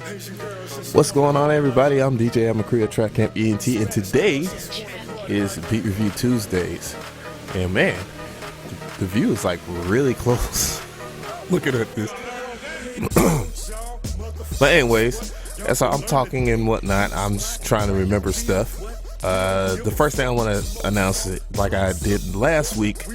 What's going on, everybody? I'm DJ MRICAN of Track Camp ENT, and today is Beat Review Tuesdays. And man, the view is like really close. Looking at this. But anyways, as I'm talking and whatnot, I'm just trying to remember stuff. The first thing I want to announce, it like I did last week,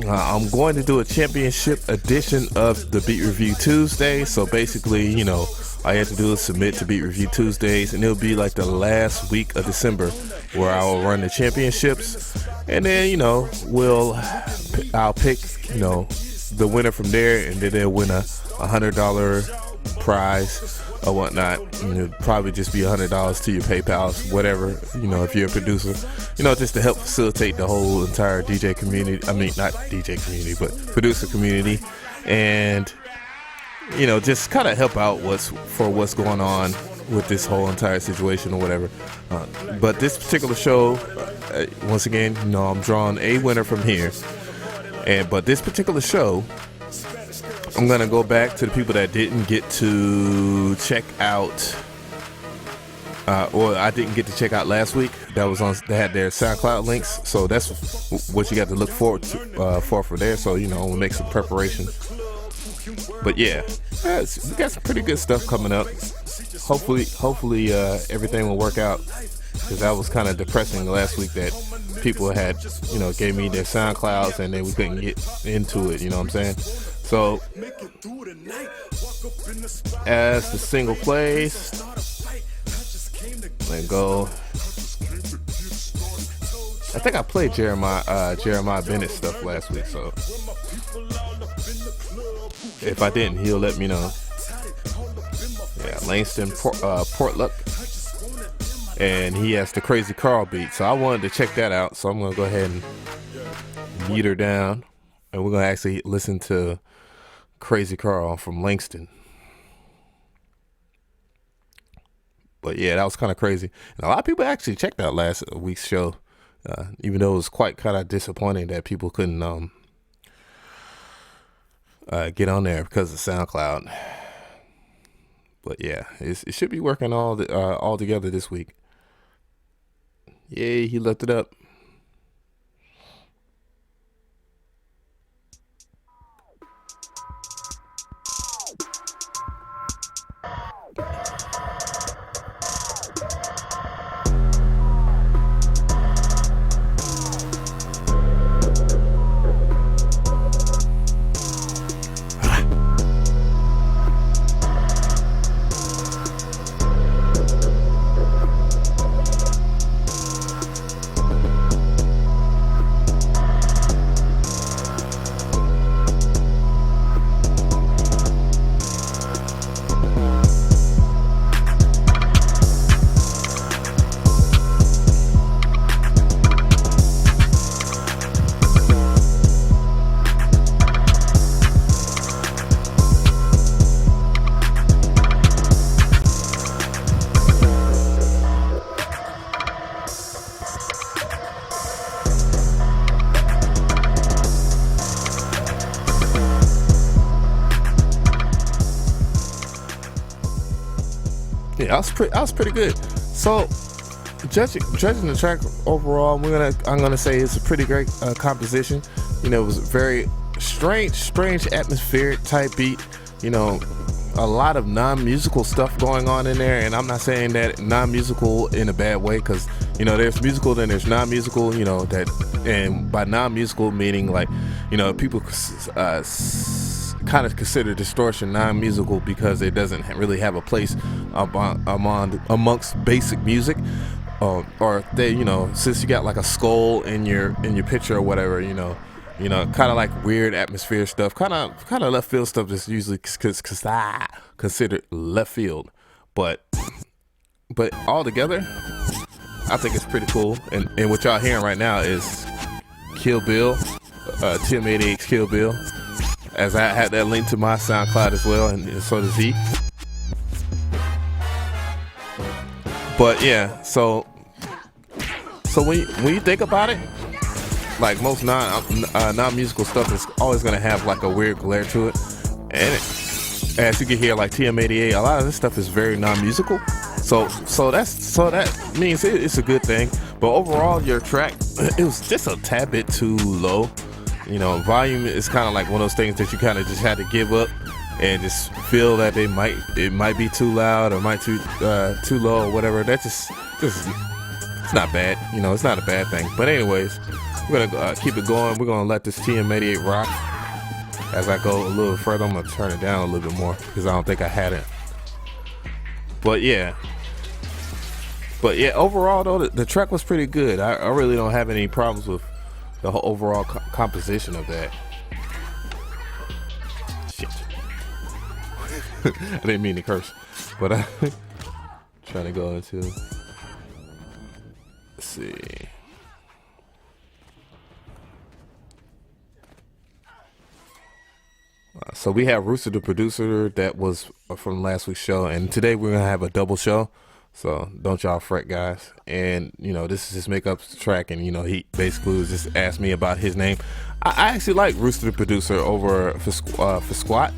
I'm going to do a championship edition of the Beat Review Tuesday. So basically, you know, all you have to do is submit to Beat Review Tuesdays, and it'll be like the last week of December where I will run the championships, and then, you know, I'll pick, you know, the winner from there, and then they'll win a $100 prize or whatnot. And it'll probably just be $100 to your PayPal, whatever, you know, if you're a producer, you know, just to help facilitate the whole entire DJ community. I mean, not DJ community, but producer community, and you know, just kind of help out what's going on with this whole entire situation or whatever. But this particular show, once again, you know, I'm drawing a winner from here. But this particular show, I'm gonna go back to the people that didn't get to check out, or I didn't get to check out last week. That was on. They had their SoundCloud links, so that's what you got to look forward to for there. So, you know, we'll make some preparation. But yeah, we got some pretty good stuff coming up. Hopefully, everything will work out, because that was kind of depressing last week that people had, you know, gave me their SoundClouds and then we couldn't get into it. You know what I'm saying? So as the single plays, let go. I think I played Jeremiah Bennett stuff last week, so if I didn't, he'll let me know. Yeah, Langston Portluck, and he has the Crazy Carl beat, so I wanted to check that out. So I'm gonna go ahead and beat her down, and we're gonna actually listen to Crazy Carl from Langston. But yeah, that was kind of crazy, and a lot of people actually checked out last week's show, even though it was quite kind of disappointing that people couldn't get on there because of SoundCloud. But yeah, it should be working all together this week. Yay, he left it up. Yeah, I was pretty good. So, judging the track overall, I'm gonna say it's a pretty great composition. You know, it was a very strange atmospheric type beat. You know, a lot of non-musical stuff going on in there, and I'm not saying that non-musical in a bad way, because, you know, there's musical, then there's non-musical. You know that, and by non-musical meaning, like, you know, people kind of consider distortion non-musical because it doesn't really have a place amongst basic music, or they, you know, since you got like a skull in your picture or whatever, you know, kind of like weird atmosphere stuff, kind of left field stuff that's usually considered left field, but all together, I think it's pretty cool. And what y'all hearing right now is Kill Bill, Tim 88's Kill Bill, as I had that link to my SoundCloud as well, and so does he. But yeah, so when you think about it, like most non-musical stuff is always gonna have like a weird glare to it, and as you can hear, like TM88, a lot of this stuff is very non-musical. So that means it's a good thing. But overall, your track, it was just a tad bit too low. You know, volume is kind of like one of those things that you kind of just had to give up and just feel that it might be too loud or might too low or whatever. That just it's not bad. You know, it's not a bad thing. But anyways, we're gonna keep it going. We're gonna let this TM88 rock. As I go a little further, I'm gonna turn it down a little bit more because I don't think I had it. But yeah, overall though, the track was pretty good. I really don't have any problems with the whole overall composition of that. Shit. I didn't mean to curse, but I trying to go into, let's see. So we have Rooster, the producer, that was from last week's show, and today we're gonna have a double show. So don't y'all fret, guys. And you know, this is his makeup track, and you know, he basically was just asked me about his name. I actually like Rooster, the producer, over for Squat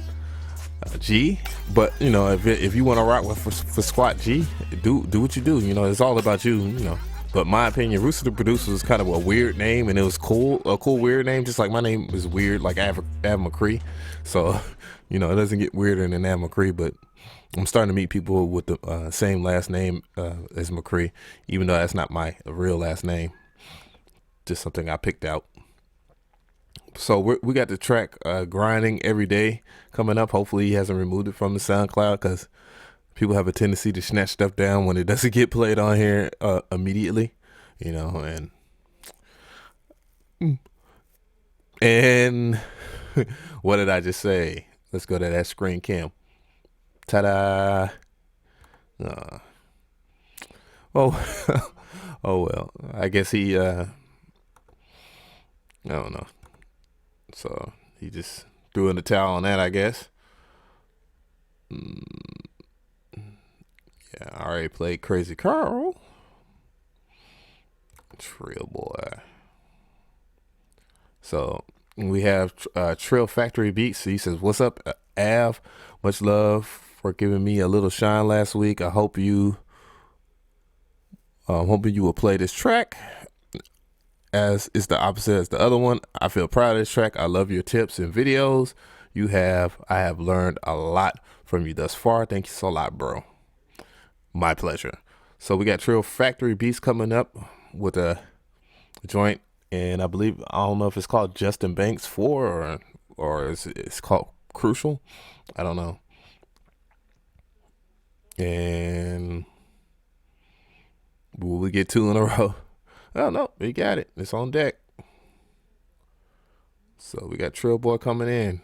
G. But you know, if you want to rock with for Squat G, do what you do. You know, it's all about you. You know. But my opinion, Rooster, the producer, is kind of a weird name, and it was a cool weird name, just like my name is weird, like avemcree. So, you know, it doesn't get weirder than avemcree, but I'm starting to meet people with the same last name as McCree, even though that's not my real last name, just something I picked out. So we got the track Grinding Every Day coming up. Hopefully he hasn't removed it from the SoundCloud, because people have a tendency to snatch stuff down when it doesn't get played on here immediately, you know, and what did I just say? Let's go to that screen cam. Ta-da. Oh, oh well, I guess he, I don't know. So he just threw in the towel on that, I guess. Yeah, I already played Crazy Carl. Trill boy. So we have Trill Factory Beats. He says, "What's up, Av? Much love for giving me a little shine last week. I hope you, hoping you will play this track, as it's the opposite as the other one. I feel proud of this track. I love your tips and videos. I have learned a lot from you thus far. Thank you so lot, bro." My pleasure. So we got Trill Factory Beats coming up with a joint, and I don't know if it's called Justin Banks 4 or it's called Crucial. I don't know. And will we get 2 in a row? I don't know. We got it. It's on deck. So we got Trill Boy coming in.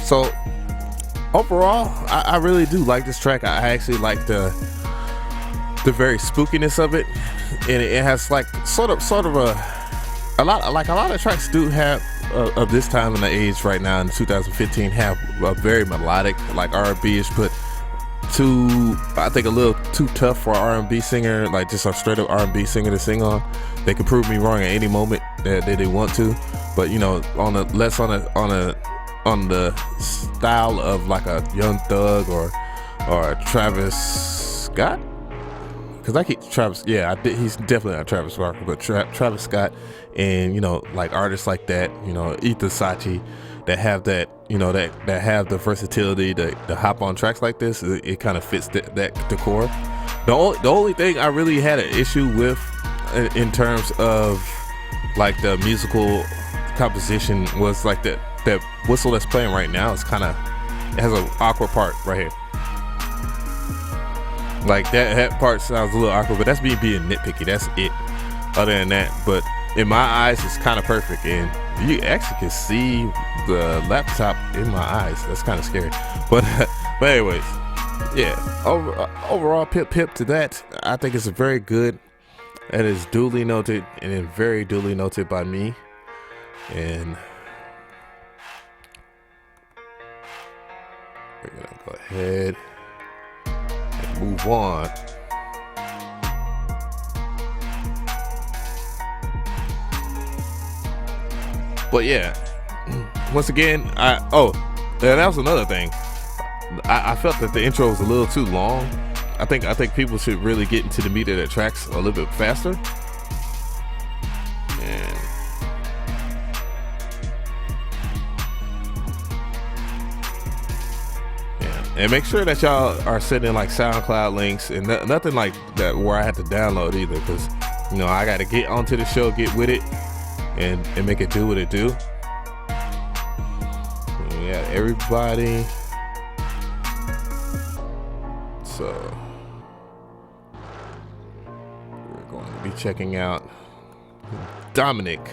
So overall, I really do like this track. I actually like the very spookiness of it, and it has like sort of a lot of tracks do have of this time in the age right now in 2015 have a very melodic, like R&B-ish, but too, I think, a little too tough for an R&B singer, like just a straight up R&B singer to sing on. They could prove me wrong at any moment that they want to, but you know, on the style of like a Young Thug or a Travis Scott, because I keep Travis. Yeah, he's definitely not Travis Barker, but Travis Scott, and you know, like artists like that, you know, Ethan Sachi, that have that, you know, that have the versatility to hop on tracks like this. It kind of fits that decor. The only thing I really had an issue with in terms of like the musical composition was like that whistle that's playing right now is kind of, it has an awkward part right here. Like that part sounds a little awkward, but that's me being nitpicky. That's it. Other than that, but in my eyes, it's kind of perfect, and you actually can see the laptop in my eyes. That's kind of scary. But anyways, yeah. Overall, pip to that. I think it's very good. It is duly noted, and then very duly noted by me. And we're gonna go ahead and move on. But yeah, once again, that was another thing. I felt that the intro was a little too long. I think people should really get into the meat of the tracks a little bit faster. And yeah, and make sure that y'all are sending like SoundCloud links and nothing like that where I have to download either, because you know I got to get onto the show, get with it, and make it do what it do. Yeah, everybody. So we're going to be checking out Dominic,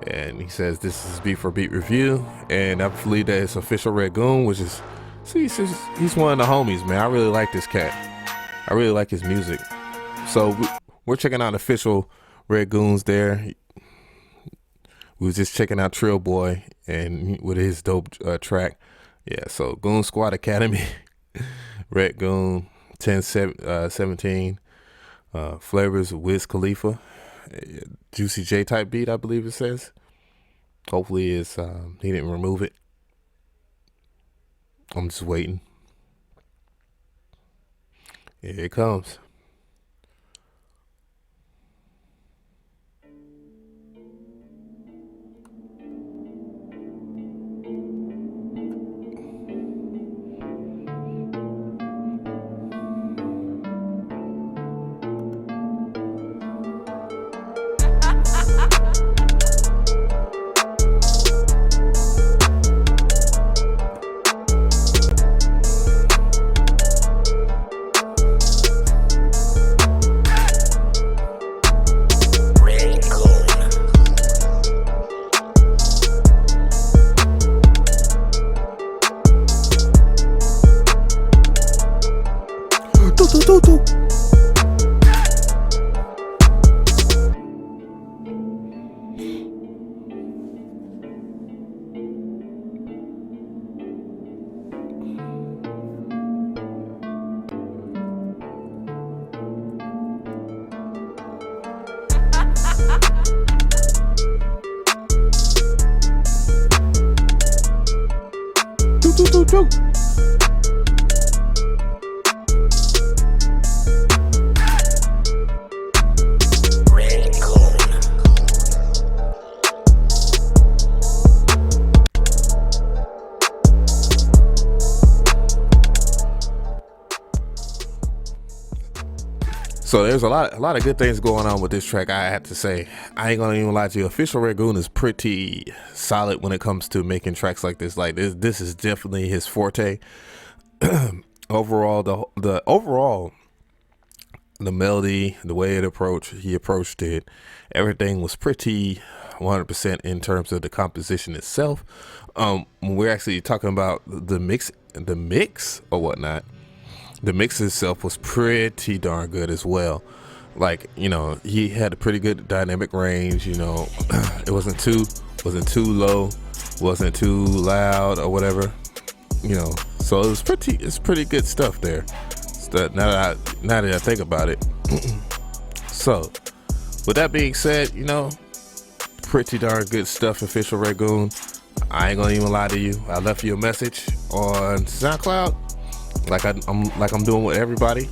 and he says this is Beat for Beat review, and I believe that it's official Red Goon, which is, he's one of the homies, man. I really like this cat. I really like his music. So we're checking out official Red Goons there. We was just checking out Trill Boy and with his dope track. Yeah, so Goon Squad Academy, Red Goon, 1017, flavors of Wiz Khalifa, Juicy J type beat, I believe it says. Hopefully it's he didn't remove it. I'm just waiting. Here it comes. So there's a lot of good things going on with this track, I have to say. I ain't gonna even lie to you. Official Red Goon is pretty solid when it comes to making tracks like this. Like this is definitely his forte. Overall, the melody, the way he approached it, everything was pretty 100% in terms of the composition itself. We're actually talking about the mix or whatnot. The mix itself was pretty darn good as well. Like, you know, he had a pretty good dynamic range. You know, it wasn't too low, wasn't too loud or whatever. You know, So it's pretty good stuff there. Now that I think about it. So with that being said, pretty darn good stuff, official Red Goon. I ain't gonna even lie to you. I left you a message on SoundCloud, like I'm doing with everybody,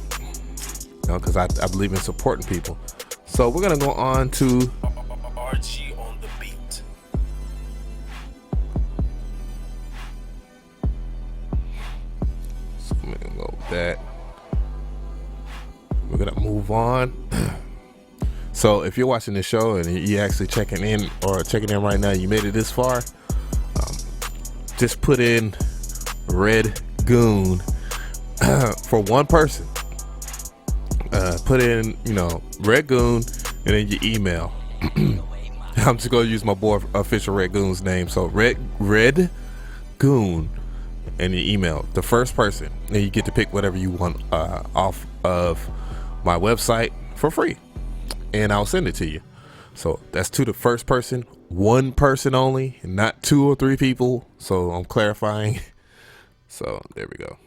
because I believe in supporting people. So we're gonna go on to RG on the beat. So I'm gonna go with that. We're gonna move on. So if you're watching the show and you're actually checking in right now, you made it this far, just put in Red Goon for one person. Put in, Red Goon and then your email. I'm just gonna use my boy official Red Goon's name. So Red Goon and your email. The first person, and you get to pick whatever you want off of my website for free, and I'll send it to you. So that's to the first person, one person only, not 2 or 3 people. So I'm clarifying. So there we go.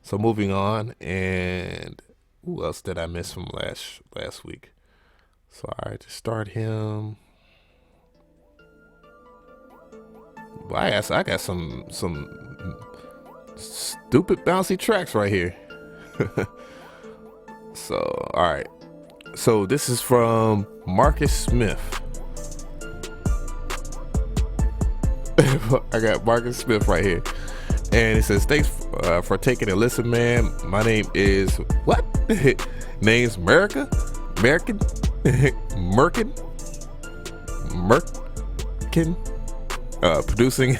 So moving on, and who else did I miss from last week? So I just start him. Well, I got some stupid bouncy tracks right here. So all right. So this is from Marcus Smith. I got Marcus Smith right here. And it says, thanks for taking a listen, man. My name is, what? Name's American? Merkin? Producing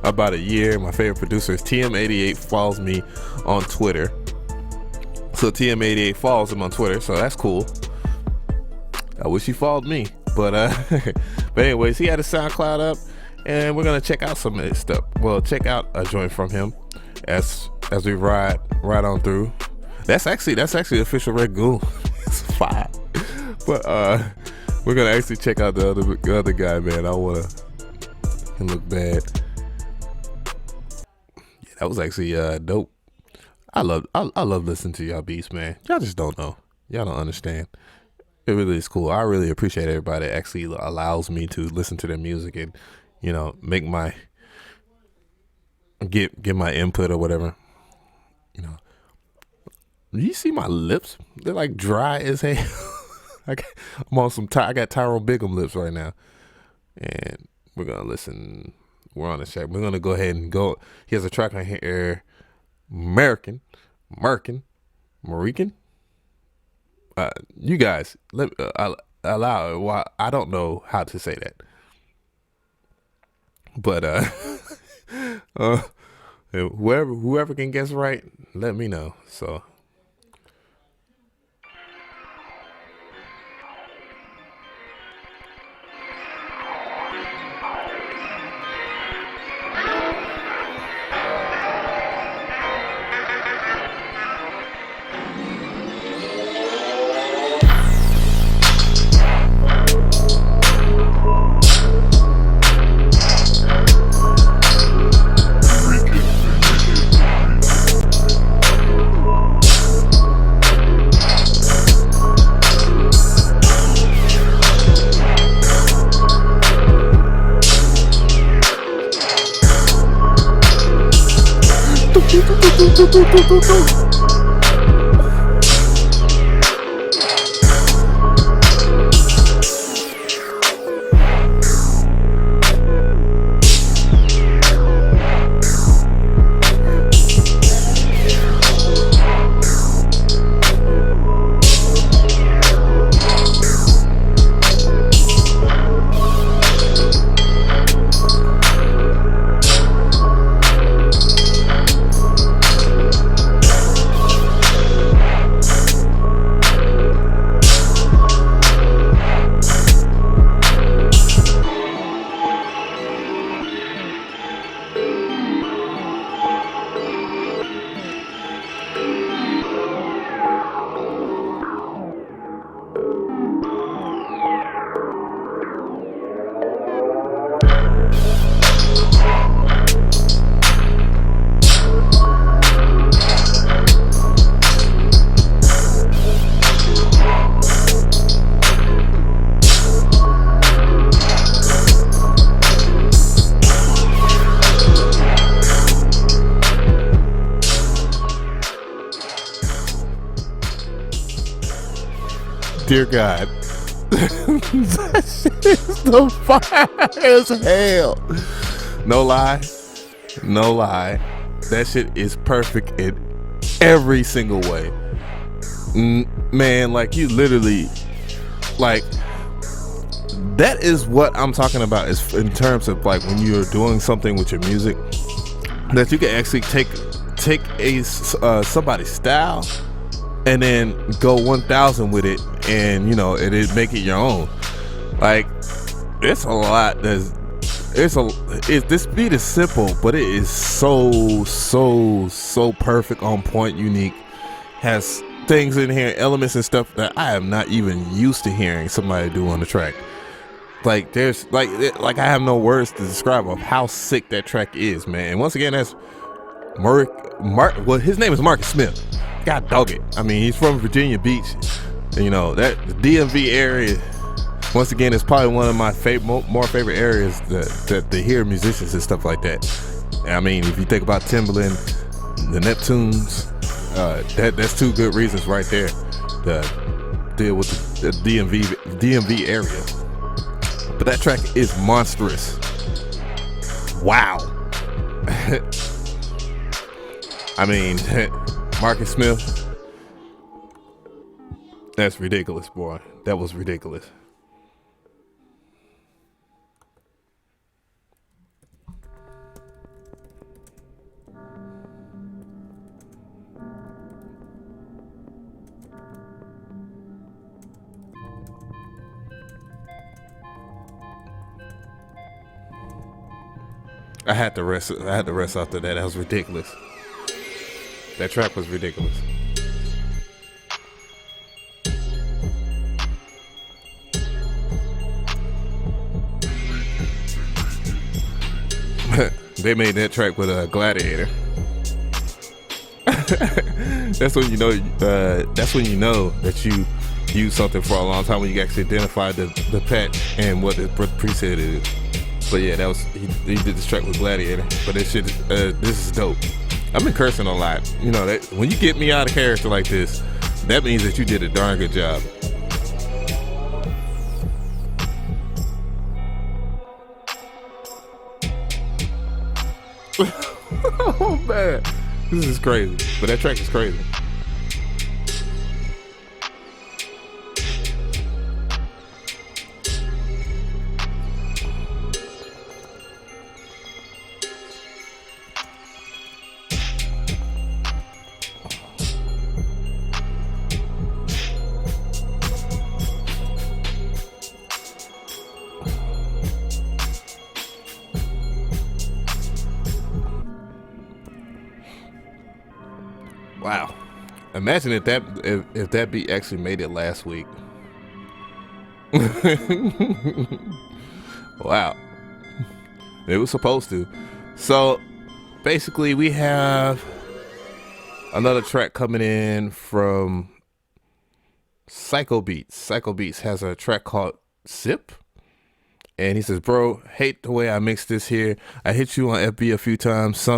about a year. My favorite producer is TM88, follows me on Twitter. So TM88 follows him on Twitter, so that's cool. I wish he followed me, but anyways, he had a SoundCloud up, and we're gonna check out some of his stuff. Well, check out a joint from him as we ride on through. That's actually the official Red Goon. It's fire. But we're gonna actually check out the other guy, man. I wanna him look bad. Yeah, that was actually dope. I love listening to y'all beats, man. Y'all just don't know. Y'all don't understand. It really is cool. I really appreciate everybody that actually allows me to listen to their music and, make my get my input or whatever. You see my lips? They're like dry as hell. I'm on some I got Tyrone Bigham lips right now. And we're gonna listen. We're on the track. We're gonna go ahead and go. He has a track on here. MRICAN. You guys, allow it. Well, I don't know how to say that, but whoever can guess right, let me know. So. dear God. That shit is the fire as hell. No lie. No lie. That shit is perfect in every single way. Man, like you literally, like, that is what I'm talking about, is in terms of like when you're doing something with your music, that you can actually take a somebody's style and then go 1,000 with it, and you know, it make it your own. Like, it's a lot. This beat is simple, but it is so perfect, on point, unique. Has things in here, elements and stuff that I am not even used to hearing somebody do on the track. Like, there's like I have no words to describe of how sick that track is, man. And once again, that's well, his name is Marcus Smith. God dog it. I mean, he's from Virginia Beach. And, you know, that the DMV area, once again, is probably one of my more favorite areas to hear musicians and stuff like that. I mean, if you think about Timbaland, the Neptunes, that's two good reasons right there to deal with the DMV area. But that track is monstrous. Wow. I mean, Marcus Smith, that's ridiculous, boy. That was ridiculous. I had to rest after that. That was ridiculous. That track was ridiculous. They made that track with a Gladiator. That's when you know. That's when you know that you used something for a long time, when you actually identify the patch and what the preset is. But yeah, that was he did this track with Gladiator. But this shit, this is dope. I've been cursing a lot. You know, that when you get me out of character like this, that means that you did a darn good job. Oh man, this is crazy. But that track is crazy. Wow. Imagine if that beat actually made it last week. Wow. It was supposed to. So basically we have another track coming in from Psycho Beats. Psycho Beats has a track called Zip. And he says, bro, hate the way I mixed this here. I hit you on FB a few times.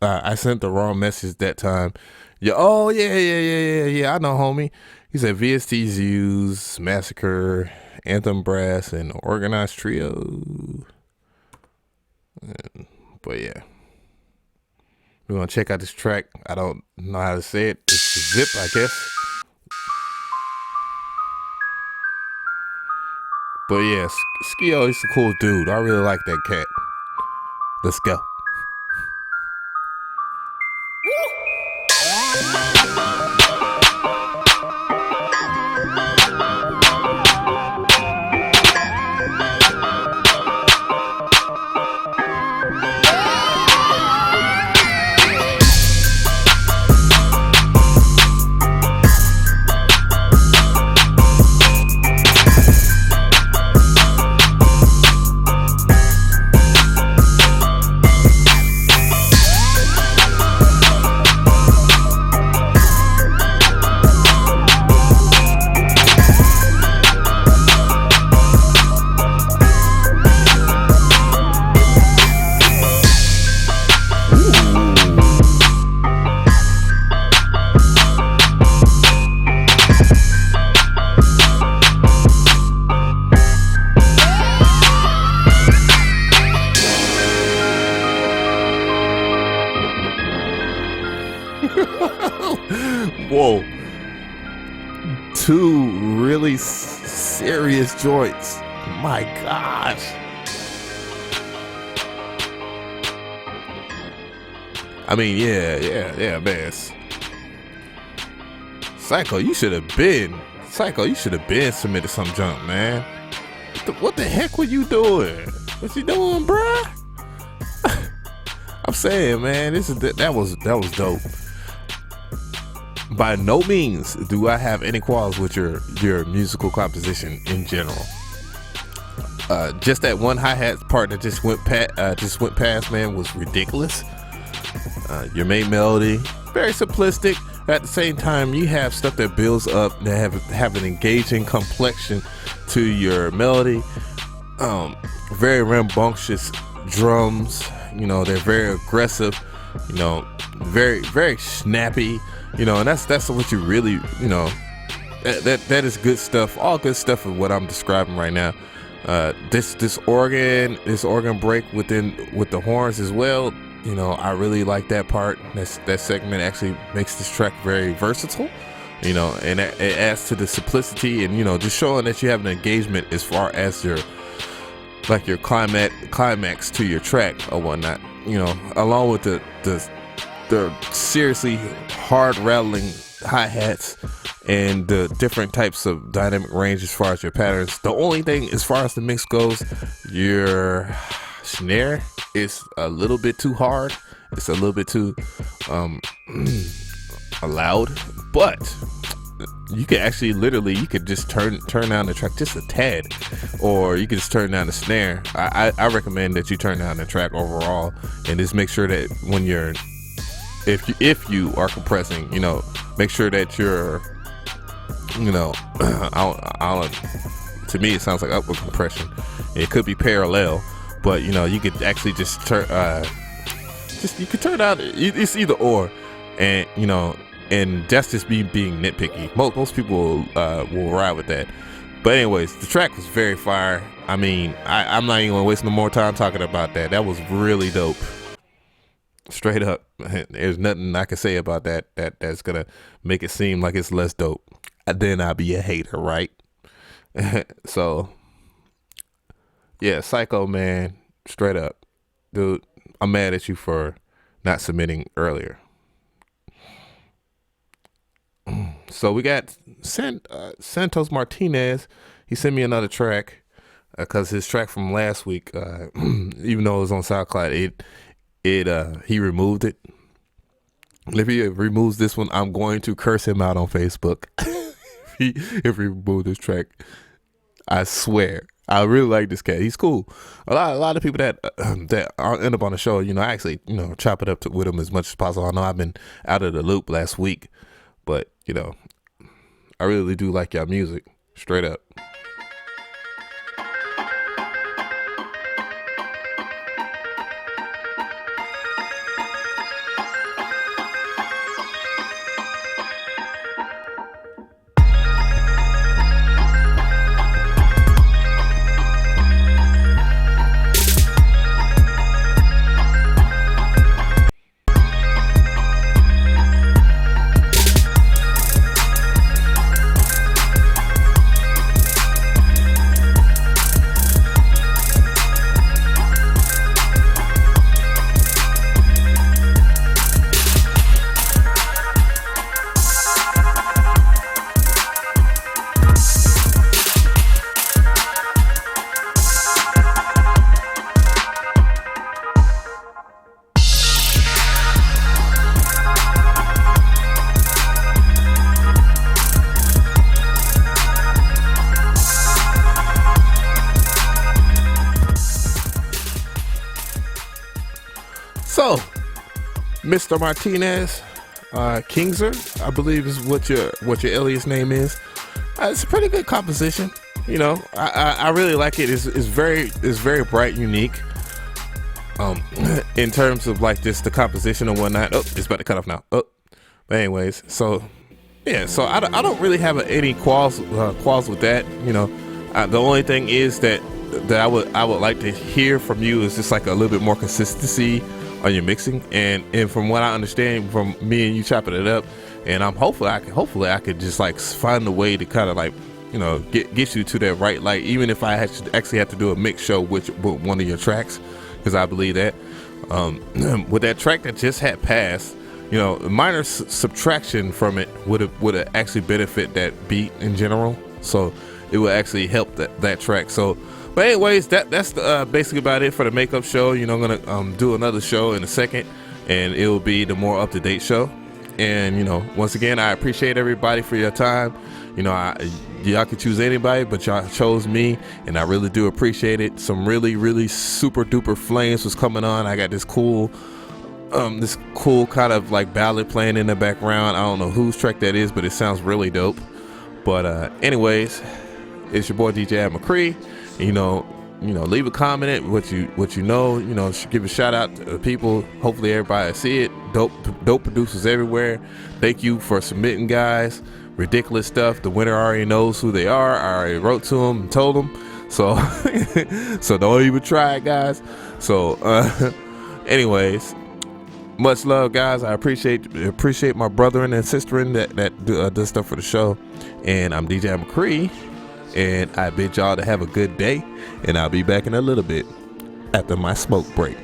I sent the wrong message that time. Yeah, oh yeah. I know, homie. He said VST's used Massacre, Anthem Brass, and Organized Trio. But yeah, we're gonna check out this track. I don't know how to say it. It's Zip, I guess. But yeah, Skio, he's a cool dude. I really like that cat. Let's go. his joints. My gosh. I mean, yeah, man. Psycho, you should have been submitted some junk, man. What the heck were you doing? What you doing, bruh? I'm saying, man, that was dope. By no means do I have any qualms with your musical composition in general. Just that one hi-hat part that just went past, man, was ridiculous. Your main melody, very simplistic. At the same time, you have stuff that builds up, that have an engaging complexion to your melody. Very rambunctious drums. You know, they're very aggressive. You know, very, very snappy. You know, and that's what you really, you know, that is good stuff. All good stuff of what I'm describing right now. This organ break with the horns as well. You know, I really like that part. That segment actually makes this track very versatile, you know, and it adds to the simplicity and, you know, just showing that you have an engagement as far as your climax to your track or whatnot, you know, along with the seriously hard rattling hi-hats and the different types of dynamic range as far as your patterns. The only thing as far as the mix goes, your snare is a little bit too hard. It's a little bit too loud, but you could actually you could just turn down the track just a tad, or you could just turn down the snare. I recommend that you turn down the track overall and just make sure that when if you are compressing, you know, make sure that you're, you know, to me it sounds like upward compression. It could be parallel, but you know, you could actually just turn you could turn out, it's either or, and you know, and that's just me being nitpicky. Most people will ride with that. But anyways, the track was very fire. I mean, I'm not even gonna waste no more time talking about that. That was really dope. Straight up, there's nothing I can say about that's gonna make it seem like it's less dope. Then I'll be a hater, right? So yeah, Psycho, man, straight up, dude, I'm mad at you for not submitting earlier. So we got Santos Martinez. He sent me another track because his track from last week, even though it was on SoundCloud, he removed it. If he removes this one, I'm going to curse him out on Facebook. if he removed this track, I swear. I really like this cat. He's cool. A lot of people that end up on the show, you know, I actually, you know, chop it up with him as much as possible. I know I've been out of the loop last week, but you know, I really do like y'all music, straight up. So, Mr. Martinez, Kingser, I believe is what your alias name is. It's a pretty good composition. You know, I really like it. It's very bright, unique. In terms of like just the composition and whatnot. Oh, it's about to cut off now. Oh, but anyways, so yeah, so I don't really have any qualms with that. You know, the only thing is that I would like to hear from you is just like a little bit more consistency on your mixing, and from what I understand from me and you chopping it up, and hopefully I could just like find a way to kind of like, get you to that right light. Even if I actually have to do a mix show with one of your tracks, because I believe that with that track that just had passed, minor subtraction from it would have actually benefit that beat in general. So it will actually help that track. So, but anyways, that's basically about it for the makeup show. I'm gonna do another show in a second, and it will be the more up-to-date show. And once again, I appreciate everybody for your time. Y'all could choose anybody, but y'all chose me, and I really do appreciate it. Some really, really super duper flames was coming on. I got this cool kind of like ballad playing in the background. I don't know whose track that is, but it sounds really dope. But anyways, it's your boy DJ McCree. Leave a comment what you know. Give a shout out to people. Hopefully everybody see it. Dope producers everywhere. Thank you for submitting, guys. Ridiculous stuff. The winner already knows who they are. I already wrote to them and told them. So so don't even try it, guys. So anyways, much love, guys. I appreciate my brother and sister that does stuff for the show. And I'm DJ McCree, and I bid y'all to have a good day, and I'll be back in a little bit after my smoke break.